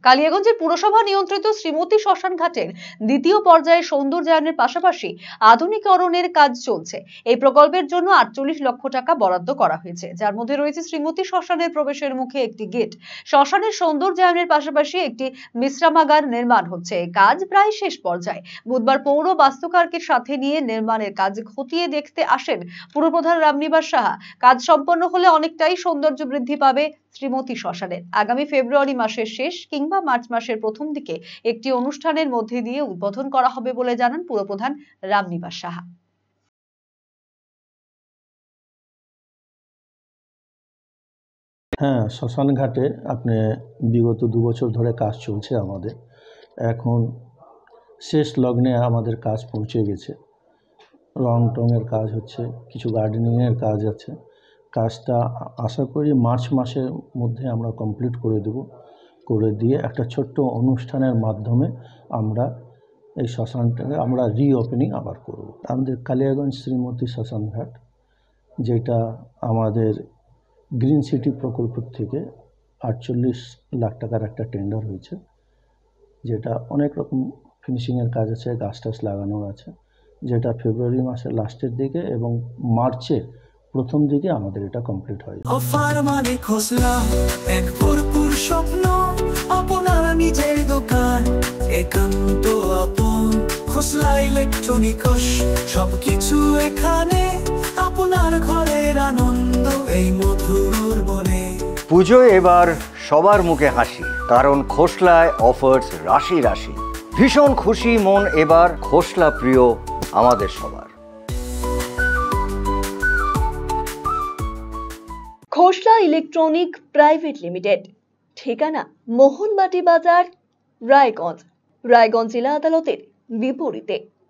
কালিয়াগঞ্জের পুরসভা নিয়ন্ত্রিত শ্রীমতী শ্মশান ঘাটের দ্বিতীয় পর্যায়ে সৌন্দর্যায়নের পাশাপাশি আধুনিকরণের কাজ চলছে। এই প্রকল্পের জন্য 48 লক্ষ টাকা বরাদ্দ করা হয়েছে, যার মধ্যে রয়েছে শ্রীমতী শ্মশানের প্রবেশের মুখে একটি গেট। শ্মশানের সৌন্দর্যায়নের পাশাপাশি একটি বিশ্রামাগার নির্মাণ হচ্ছে। কাজ প্রায় শেষ পর্যায়ে। বুধবার পৌর বাস্তুকারকের সাথে নিয়ে নির্মাণের কাজ খতিয়ে দেখতে আসেন পুরপ্রধান রামনিবাস সাহা। কাজ সম্পন্ন হলে অনেকটাই সৌন্দর্য বৃদ্ধি পাবে শ্রীমতী শ্মশানের। আগামী ফেব্রুয়ারি মাসের শেষ কিংবা মার্চ মাসের প্রথম দিকে একটি অনুষ্ঠানের মধ্যে দিয়ে উদ্বোধন করা হবে বলে জানান পুরপ্রধান রামনিবাস সাহা। হ্যাঁ, শ্মশান ঘাটে আপনি বিগত 2 বছর ধরে কাজ চলছে আমাদের। এখন শেষ লগ্নে আমাদের কাজ পৌঁছে গেছে। রং টঙের কাজ হচ্ছে, কিছু গার্ডেনিংয়ের কাজ আছে। কাজটা আশা করি মার্চ মাসের মধ্যে আমরা কমপ্লিট করে দেব। করে দিয়ে একটা ছোট্ট অনুষ্ঠানের মাধ্যমে আমরা এই শ্মশানটাকে আমরা রিওপেনিং আবার করব। আমাদের কালিয়াগঞ্জ শ্রীমতী শ্মশান ঘাট, যেটা আমাদের গ্রিন সিটি প্রকল্প থেকে 48 লাখ টাকার একটা টেন্ডার হয়েছে, যেটা অনেক রকম ফিনিশিংয়ের কাজ আছে, গাছ টাছ লাগানো আছে, যেটা ফেব্রুয়ারি মাসের লাস্টের দিকে এবং মার্চের প্রথম দিকে আমাদের এটা কমপ্লিট হয়। অফার মানে খোসলা, এক ভরপুর স্বপ্ন, আপনার নিজের দোকান, একান্ত আপন। খোসলা ইলেকট্রনিক্স, সবকিছু এখানে, আপনার ঘরের আনন্দ এই মধুর বনে। পুজোয় এবার সবার মুখে হাসি, কারণ খোসলায় অফার্স রাশি রাশি। ভীষণ খুশি মন এবার, খোসলা প্রিয় আমাদের সবার। খোসলা ইলেকট্রনিক প্রাইভেট লিমিটেড, ঠিকানা মোহনবাটি বাজার, রায়গঞ্জ। রায়গঞ্জ জেলা আদালতের বিপরীতে।